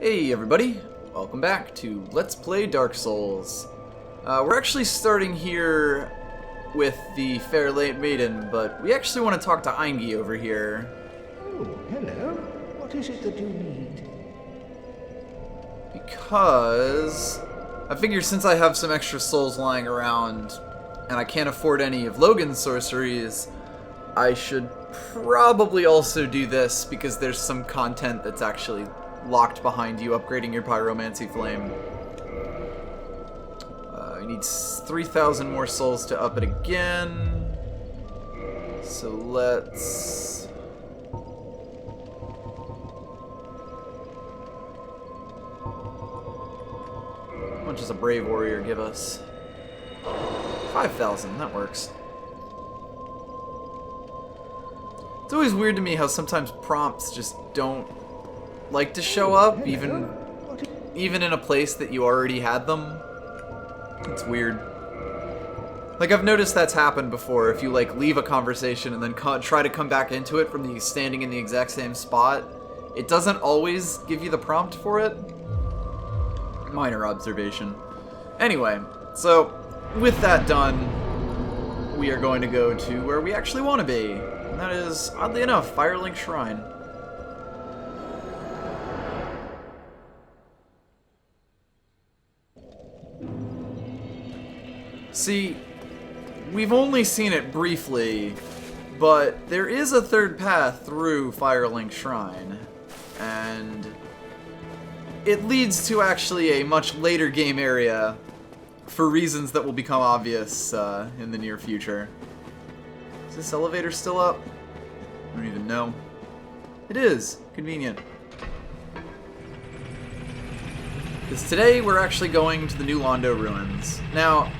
Hey everybody, welcome back to Let's Play Dark Souls. We're actually starting here with the Fairlane Maiden, but we actually want to talk to Eingi over here. Oh, hello. What is it that you need? Because I figure since I have some extra souls lying around, and I can't afford any of Logan's sorceries, I should probably also do this because there's some content that's actually locked behind you upgrading your pyromancy flame. You need 3,000 more souls to up it again. So let's... How much does a brave warrior give us? 5,000, that works. It's always weird to me how sometimes prompts just don't like to show up, even in a place that you already had them. It's weird. Like, I've noticed that's happened before. If you like leave a conversation and then try to come back into it from the standing in the exact same spot, it doesn't always give you the prompt for it. Minor observation. Anyway, so with that done, we are going to go to where we actually want to be, and that is, oddly enough, Firelink Shrine. See, we've only seen it briefly, but there is a third path through Firelink Shrine, and it leads to actually a much later game area for reasons that will become obvious in the near future. Is this elevator still up? I don't even know. It is. Convenient. Because today we're actually going to the new Londo Ruins. Now,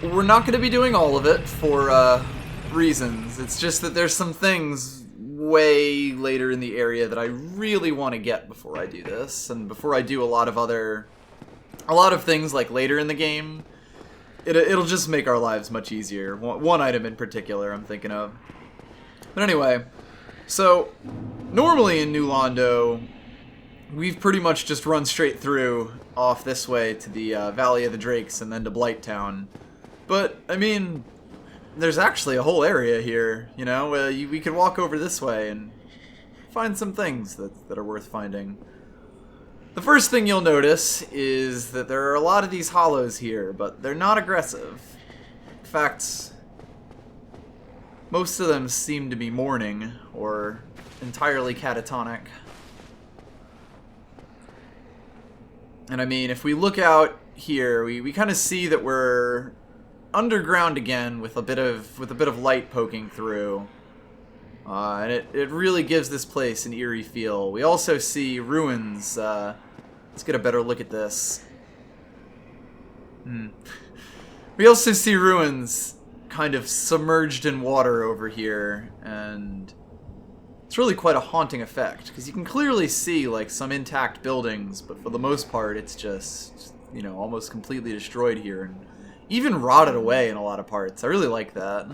we're not going to be doing all of it for reasons. It's just that there's some things way later in the area that I really want to get before I do this, and before I do a lot of things like later in the game. It'll just make our lives much easier. One item in particular I'm thinking of. But anyway, so normally in New Londo, we've pretty much just run straight through off this way to the Valley of the Drakes and then to Blighttown. But, I mean, there's actually a whole area here, you know? We could walk over this way and find some things that are worth finding. The first thing you'll notice is that there are a lot of these hollows here, but they're not aggressive. In fact, most of them seem to be mourning, or entirely catatonic. And I mean, if we look out here, we kind of see that we're underground again with a bit of light poking through, and it really gives this place an eerie feel. We also see ruins. Let's get a better look at this. We also see ruins kind of submerged in water over here, and it's really quite a haunting effect because you can clearly see like some intact buildings, but for the most part it's just, you know, almost completely destroyed here and even rotted away in a lot of parts. I really like that.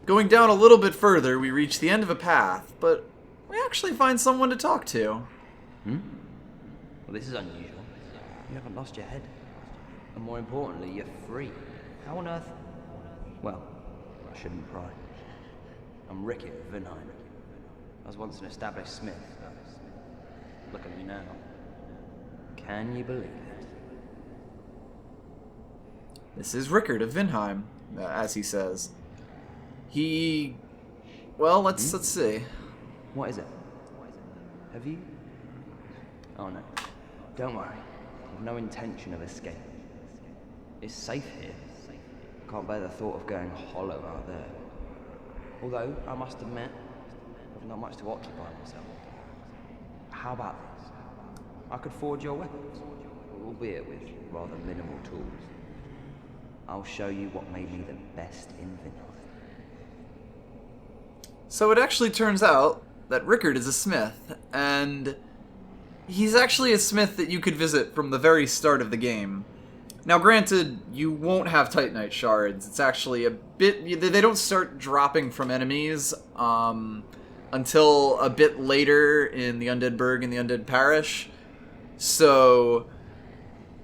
Going down a little bit further, we reach the end of a path, but we actually find someone to talk to. Well, this is unusual. You haven't lost your head. And more importantly, you're free. How on earth? Well, I shouldn't pry. I'm Ricky of Vinheim. I was once an established smith. Look at me now. Can you believe it? This is Rickard of Vinheim, as he says. Well, let's see. What is it? Have you? Oh no. Don't worry. I've no intention of escape. It's safe here. Can't bear the thought of going hollow out there. Although, I must admit, I've not much to occupy myself. How about this? I could forge your weapons, albeit with rather minimal tools. I'll show you what made me the best in Vinheim. So it actually turns out that Rickard is a smith, and he's actually a smith that you could visit from the very start of the game. Now granted, you won't have Titanite shards. It's actually a bit... They don't start dropping from enemies until a bit later in the Undead Burg and the Undead Parish. So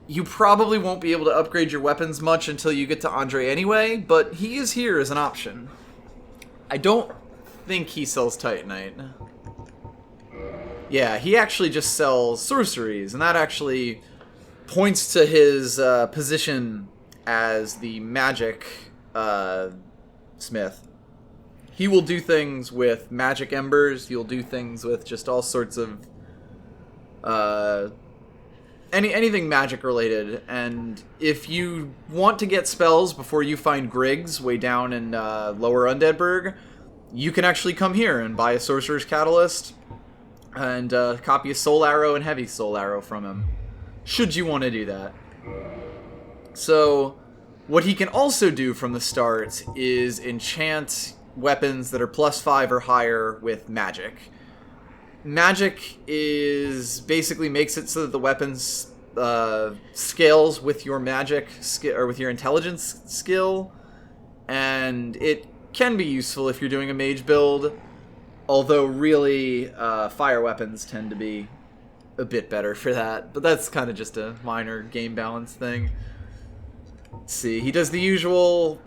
you probably won't be able to upgrade your weapons much until you get to Andre anyway, but he is here as an option. I don't think he sells Titanite. Yeah, he actually just sells sorceries, and that actually points to his position as the magic smith. He will do things with magic embers, he'll do things with just all sorts of anything magic related, and if you want to get spells before you find Griggs way down in Lower Undeadburg, you can actually come here and buy a Sorcerer's Catalyst and copy a Soul Arrow and Heavy Soul Arrow from him, should you want to do that. So, what he can also do from the start is enchant weapons that are +5 or higher with magic. Magic is basically makes it so that the weapons scales with your magic or with your intelligence skill, and it can be useful if you're doing a mage build, although really fire weapons tend to be a bit better for that, but that's kind of just a minor game balance thing. Let's see, he does the usual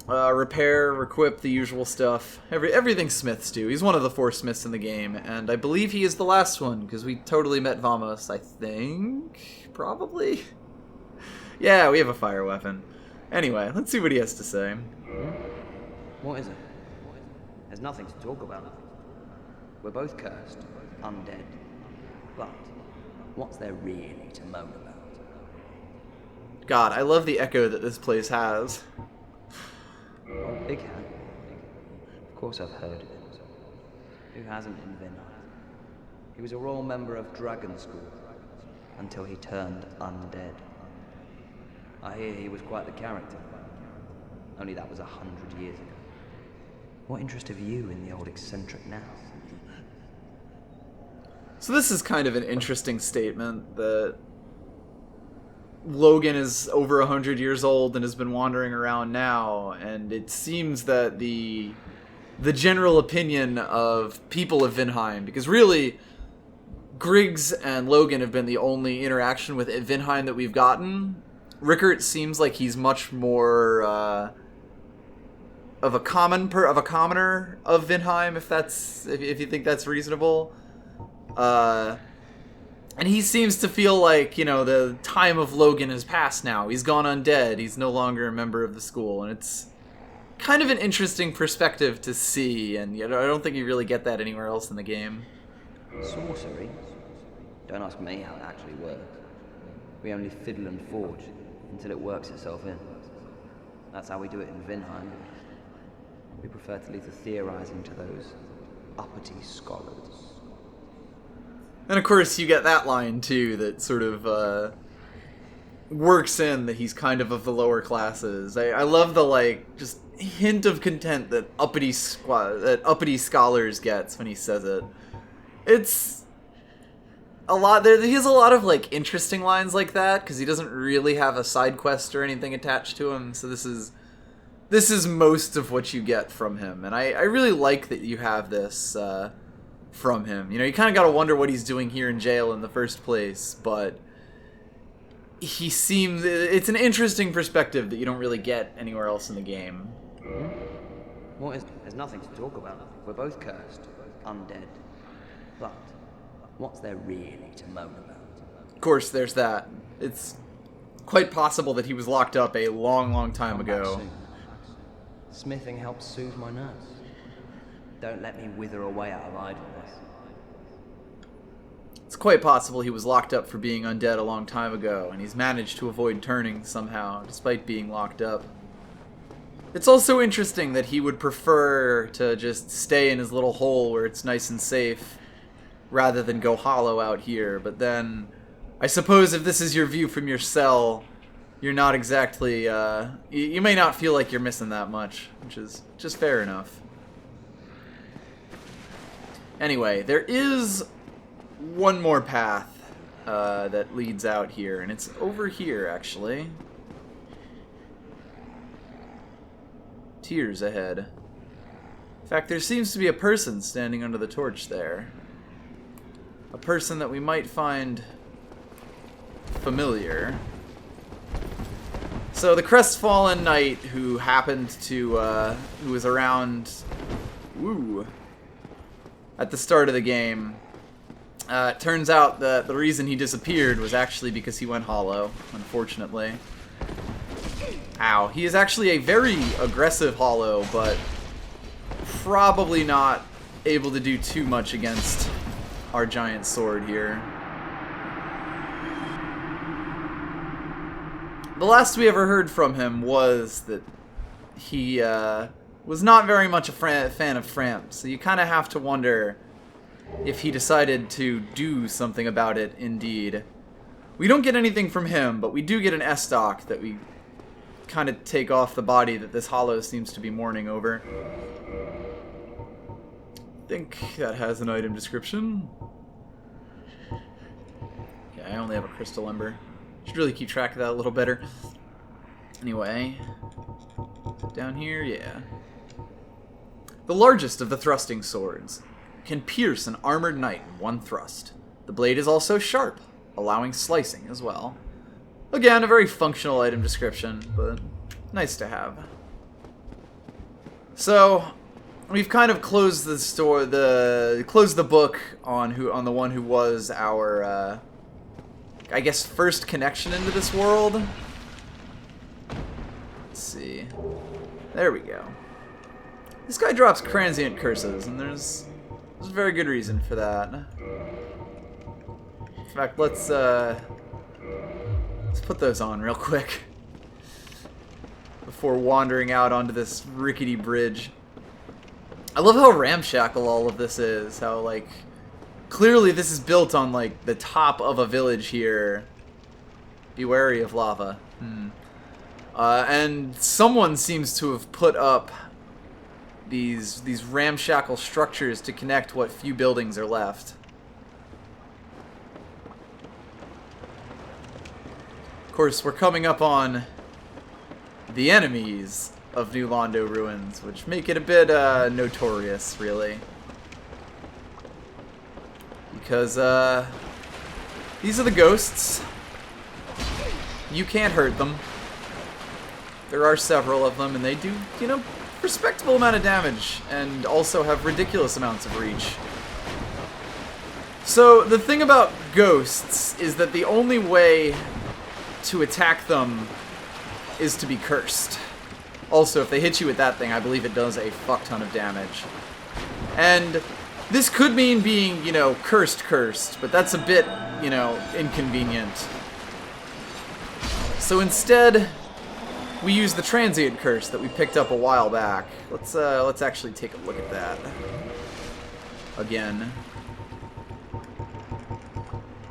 repair, equip, the usual stuff. Everything smiths do. He's one of the 4 smiths in the game, and I believe he is the last one, because we totally met Vamos, I think? Probably? Yeah, we have a fire weapon. Anyway, let's see what he has to say. What is it? There's nothing to talk about. We're both cursed, undead. But what's there really to moan about? God, I love the echo that this place has. Oh, Big Hand. Of course I've heard of it. Who hasn't in Vinheim? He was a royal member of Dragon School until he turned undead. I hear he was quite the character. Only that was 100 years ago. What interest have you in the old eccentric now? So this is kind of an interesting statement that Logan is over 100 years old and has been wandering around now, and it seems that the general opinion of people of Vinheim, because really Griggs and Logan have been the only interaction with Vinheim that we've gotten. Rickert seems like he's much more of a commoner of Vinheim, if you think that's reasonable. And he seems to feel like, you know, the time of Logan has passed now. He's gone undead. He's no longer a member of the school. And it's kind of an interesting perspective to see. And I don't think you really get that anywhere else in the game. Sorcery? Don't ask me how it actually works. We only fiddle and forge until it works itself in. That's how we do it in Vinheim. We prefer to leave the theorizing to those uppity scholars. And of course you get that line too that sort of works in that he's kind of the lower classes. I love the just hint of content that uppity scholars gets when he says it. It's a lot. He has a lot of interesting lines like that because he doesn't really have a side quest or anything attached to him. So this is most of what you get from him, and I really like that you have this from him. You know, you kind of got to wonder what he's doing here in jail in the first place, but it's an interesting perspective that you don't really get anywhere else in the game. There's nothing to talk about. We're both cursed, undead. But what's there really to moan about? Of course, there's that. It's quite possible that he was locked up a long, long time ago. Smithing helps soothe my nerves. Don't let me wither away out of idleness. It's quite possible he was locked up for being undead a long time ago, and he's managed to avoid turning somehow, despite being locked up. It's also interesting that he would prefer to just stay in his little hole where it's nice and safe, rather than go hollow out here, but then I suppose if this is your view from your cell, you're not exactly, you may not feel like you're missing that much, which is just fair enough. Anyway, there is one more path that leads out here, and it's over here, actually. Tears ahead. In fact, there seems to be a person standing under the torch there. A person that we might find familiar. So the crestfallen knight who happened to, who was around, at the start of the game, it turns out that the reason he disappeared was actually because he went hollow, unfortunately. Ow. He is actually a very aggressive hollow, but probably not able to do too much against our giant sword here. The last we ever heard from him was that he was not very much a fan of Framp, so you kind of have to wonder if he decided to do something about it indeed. We don't get anything from him, but we do get an S-Stock that we kind of take off the body that this hollow seems to be mourning over. I think that has an item description. Okay, I only have a crystal ember. Should really keep track of that a little better. Anyway, down here, yeah. The largest of the thrusting swords can pierce an armored knight in one thrust. The blade is also sharp, allowing slicing as well. Again, a very functional item description, but nice to have. So, we've kind of closed the book on the one who was our I guess first connection into this world. Let's see. There we go. This guy drops transient curses, and there's a very good reason for that. In fact, let's put those on real quick before wandering out onto this rickety bridge. I love how ramshackle all of this is. How, like, clearly this is built on, like, the top of a village here. Be wary of lava. And someone seems to have put up these ramshackle structures to connect what few buildings are left. Of course, we're coming up on the enemies of New Londo Ruins, which make it a bit notorious, really. Because, these are the ghosts. You can't hurt them. There are several of them, and they do, you know, respectable amount of damage, and also have ridiculous amounts of reach. So, the thing about ghosts is that the only way to attack them is to be cursed. Also, if they hit you with that thing, I believe it does a fuck ton of damage. And this could mean being, you know, cursed, but that's a bit, you know, inconvenient. So instead, we use the transient curse that we picked up a while back. Let's actually take a look at that again.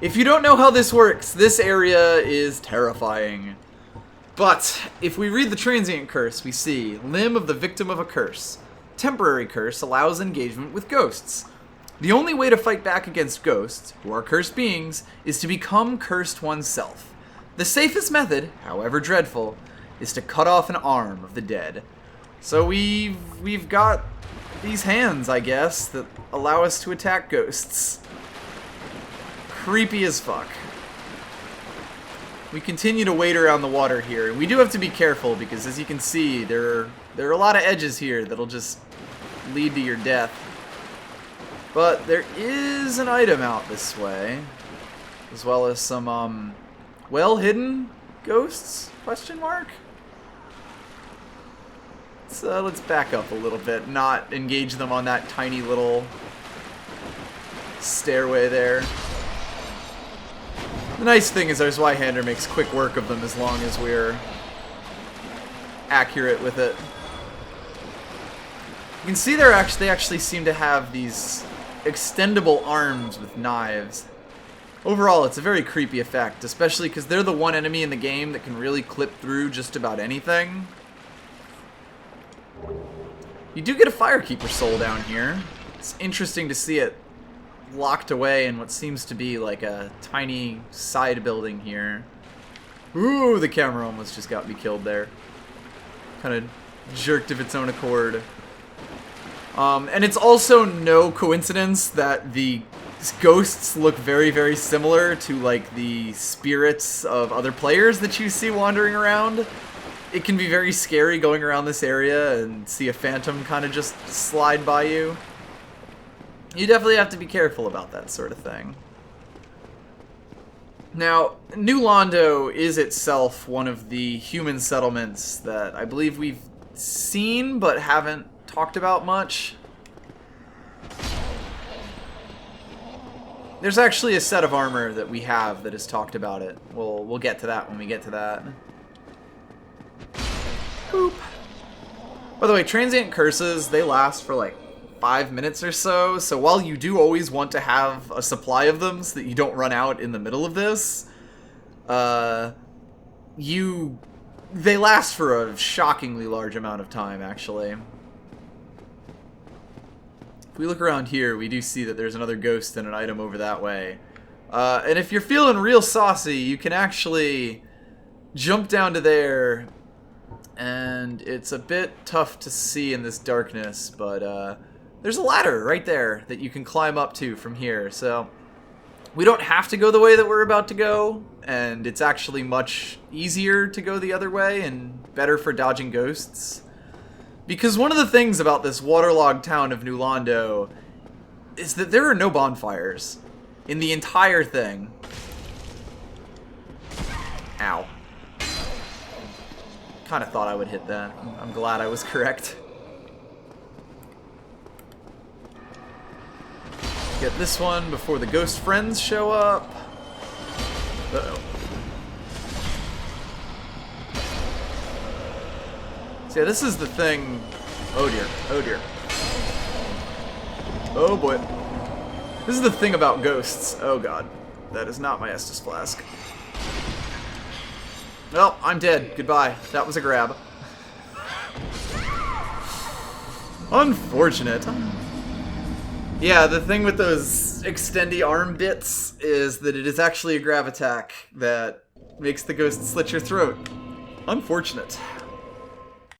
If you don't know how this works, this area is terrifying. But if we read the transient curse, we see limb of the victim of a curse. Temporary curse allows engagement with ghosts. The only way to fight back against ghosts, who are cursed beings, is to become cursed oneself. The safest method, however dreadful, is to cut off an arm of the dead. So we've got these hands, I guess, that allow us to attack ghosts. Creepy as fuck. We continue to wade around the water here, and we do have to be careful because, as you can see, there are a lot of edges here that'll just lead to your death. But there is an item out this way, as well as some well-hidden ghosts? Question mark. Let's back up a little bit, not engage them on that tiny little stairway there. The nice thing is our Zweihander makes quick work of them as long as we're accurate with it. You can see they actually seem to have these extendable arms with knives. Overall, it's a very creepy effect, especially because they're the one enemy in the game that can really clip through just about anything. You do get a Firekeeper soul down here. It's interesting to see it locked away in what seems to be like a tiny side building here. Ooh, the camera almost just got me killed there. Kind of jerked of its own accord. And it's also no coincidence that the ghosts look very, very similar to like the spirits of other players that you see wandering around. It can be very scary going around this area and see a phantom kind of just slide by you. You definitely have to be careful about that sort of thing. Now, New Londo is itself one of the human settlements that I believe we've seen but haven't talked about much. There's actually a set of armor that we have that has talked about it. We'll get to that when we get to that. Boop. By the way, transient curses, they last for like 5 minutes or so, so while you do always want to have a supply of them so that you don't run out in the middle of this, they last for a shockingly large amount of time, actually. If we look around here, we do see that there's another ghost and an item over that way. And if you're feeling real saucy, you can actually jump down to there, and it's a bit tough to see in this darkness, but there's a ladder right there that you can climb up to from here. So we don't have to go the way that we're about to go, and it's actually much easier to go the other way and better for dodging ghosts. Because one of the things about this waterlogged town of New Londo is that there are no bonfires in the entire thing. Ow. Kind of thought I would hit that. I'm glad I was correct. Get this one before the ghost friends show up. Uh-oh. So yeah, this is the thing. Oh dear, oh dear. Oh boy. This is the thing about ghosts. Oh god. That is not my Estus flask. Well, I'm dead. Goodbye. That was a grab. Unfortunate. Yeah, the thing with those extendy arm bits is that it is actually a grab attack that makes the ghost slit your throat. Unfortunate.